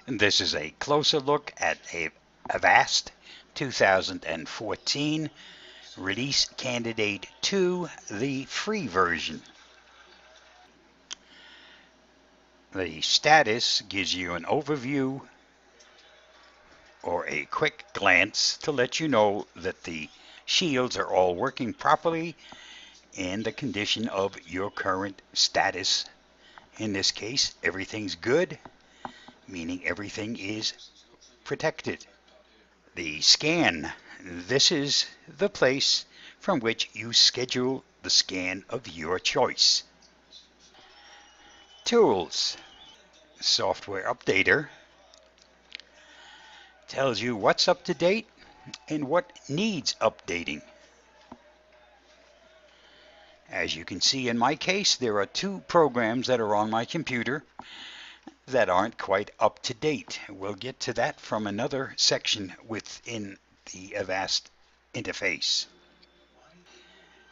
This is a closer look at a Avast 2014 release candidate 2, the free version. The status gives you an overview or a quick glance to let you know that the shields are all working properly and the condition of your current status. In this case, everything's good, meaning everything is protected. The scan. This is the place from which you schedule the scan of your choice. Tools. Software Updater tells you what's up to date and what needs updating. As you can see in my case, there are 2 programs that are on my computer that aren't quite up to date. We'll get to that from another section within the Avast interface.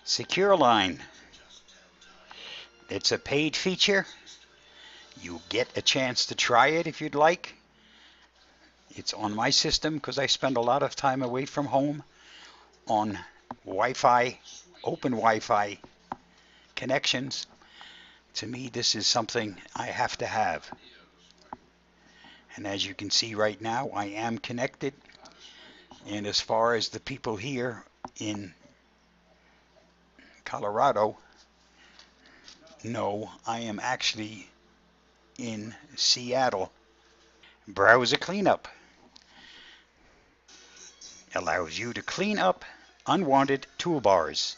Secure Line. It's a paid feature. You get a chance to try it if you'd like. It's on my system because I spend a lot of time away from home on Wi-Fi, open Wi-Fi connections. To me, this is something I have to have. And as you can see right now, I am connected. And as far as the people here in Colorado know, I am actually in Seattle. Browser Cleanup allows you to clean up unwanted toolbars.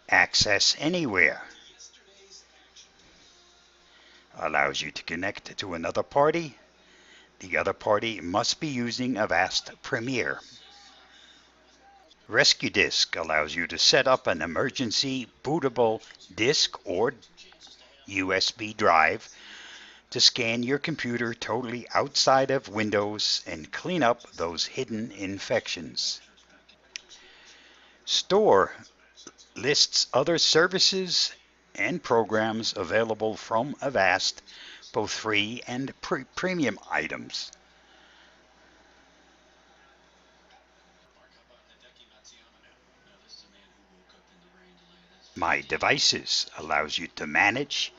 Access Anywhere allows you to connect to another party. The other party must be using Avast Premier. Rescue Disk allows you to set up an emergency bootable disk or USB drive to scan your computer totally outside of Windows and clean up those hidden infections. Store lists other services and programs available from Avast, both free and premium items. My Devices allows you to manage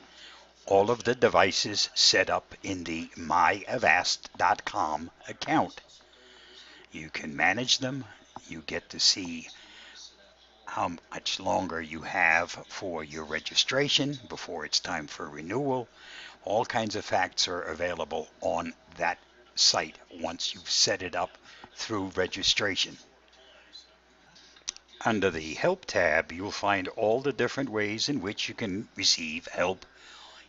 all of the devices set up in the myavast.com account. You can manage them. You get to see how much longer you have for your registration before it's time for renewal. All kinds of facts are available on that site once you've set it up through registration. Under the Help tab, you'll find all the different ways in which you can receive help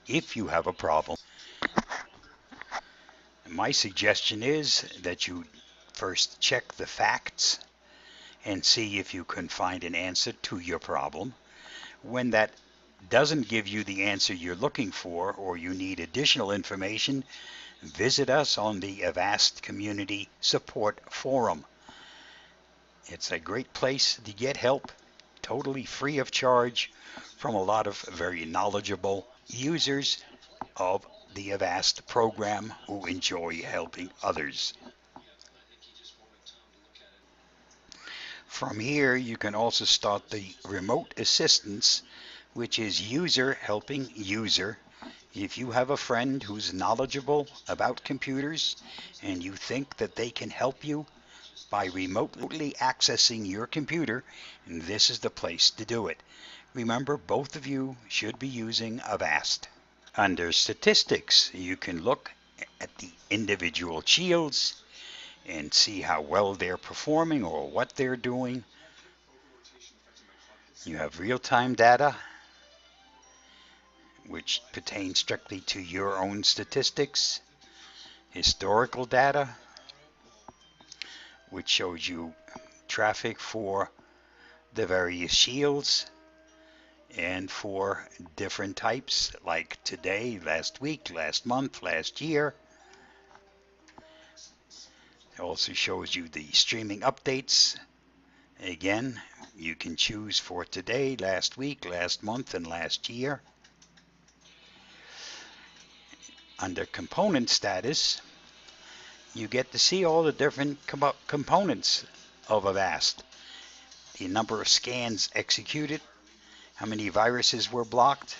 if you have a problem. My suggestion is that you first check the facts and see if you can find an answer to your problem. When that doesn't give you the answer you're looking for, or you need additional information, visit us on the Avast Community Support Forum. It's a great place to get help, totally free of charge, from a lot of very knowledgeable users of the Avast program who enjoy helping others. From here, you can also start the remote assistance, which is user helping user. If you have a friend who's knowledgeable about computers and you think that they can help you by remotely accessing your computer, this is the place to do it. Remember, both of you should be using Avast. Under Statistics, you can look at the individual shields and see how well they're performing or what they're doing. You have real-time data, which pertains strictly to your own statistics. Historical data, which shows you traffic for the various shields and for different types, like today, last week, last month, last year. It also shows you the streaming updates. Again, you can choose for today, last week, last month, and last year. Under component status, you get to see all the different components of avast. The number of scans executed, how many viruses were blocked.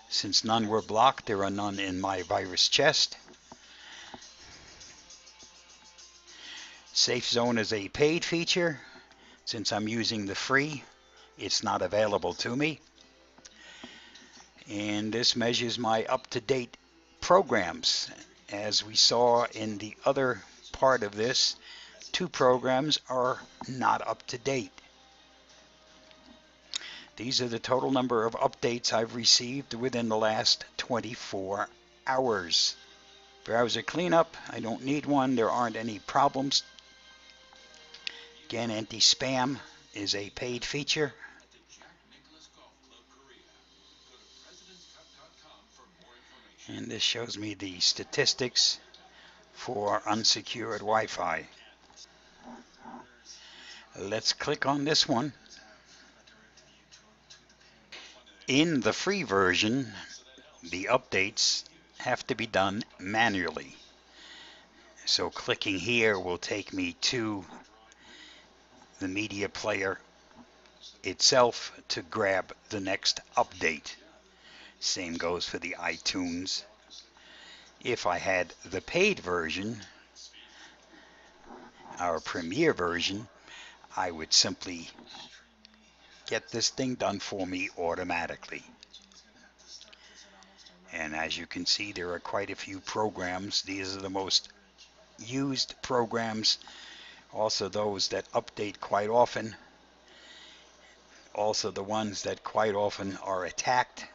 Since none were blocked, there are none in my virus chest. Safe Zone is a paid feature. Since I'm using the free, it's not available to me. And this measures my up-to-date programs. As we saw in the other part of this, 2 programs are not up to date. These are the total number of updates I've received within the last 24 hours. Browser cleanup, I don't need one. There aren't any problems. Again, anti-spam is a paid feature. And this shows me the statistics for unsecured Wi-Fi. Let's click on this one. In the free version, the updates have to be done manually. So clicking here will take me to the media player itself to grab the next update. Same goes for the iTunes. If I had the paid version, our Premier version, I would simply get this thing done for me automatically. And as you can see, there are quite a few programs. These are the most used programs, also those that update quite often, also the ones that quite often are attacked,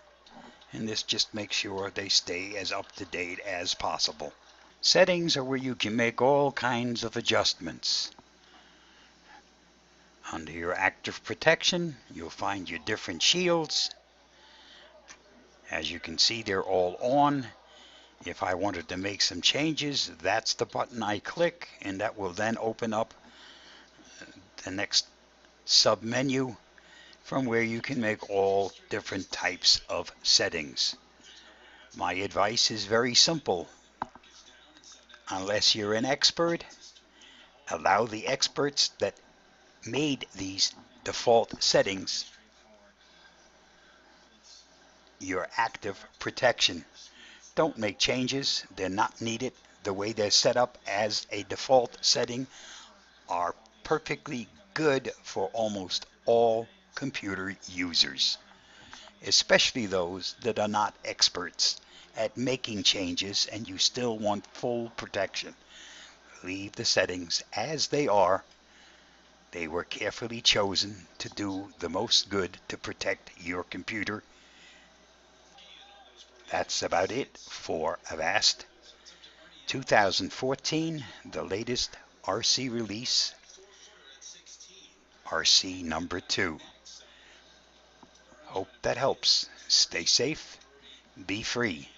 and this just makes sure they stay as up to date as possible. Settings are where you can make all kinds of adjustments. Under your active protection, you'll find your different shields. As you can see, they're all on. If I wanted to make some changes, that's the button I click, and that will then open up the next sub-menu from where you can make all different types of settings. My advice is very simple. Unless you're an expert, allow the experts that made these default settings your active protection. Don't make changes. They're not needed. The way they're set up as a default setting are perfectly good for almost all computer users, especially those that are not experts at making changes and you still want full protection. Leave the settings as they are. They were carefully chosen to do the most good to protect your computer. That's about it for Avast 2014, the latest RC release, RC number 2. Hope that helps. Stay safe, be free.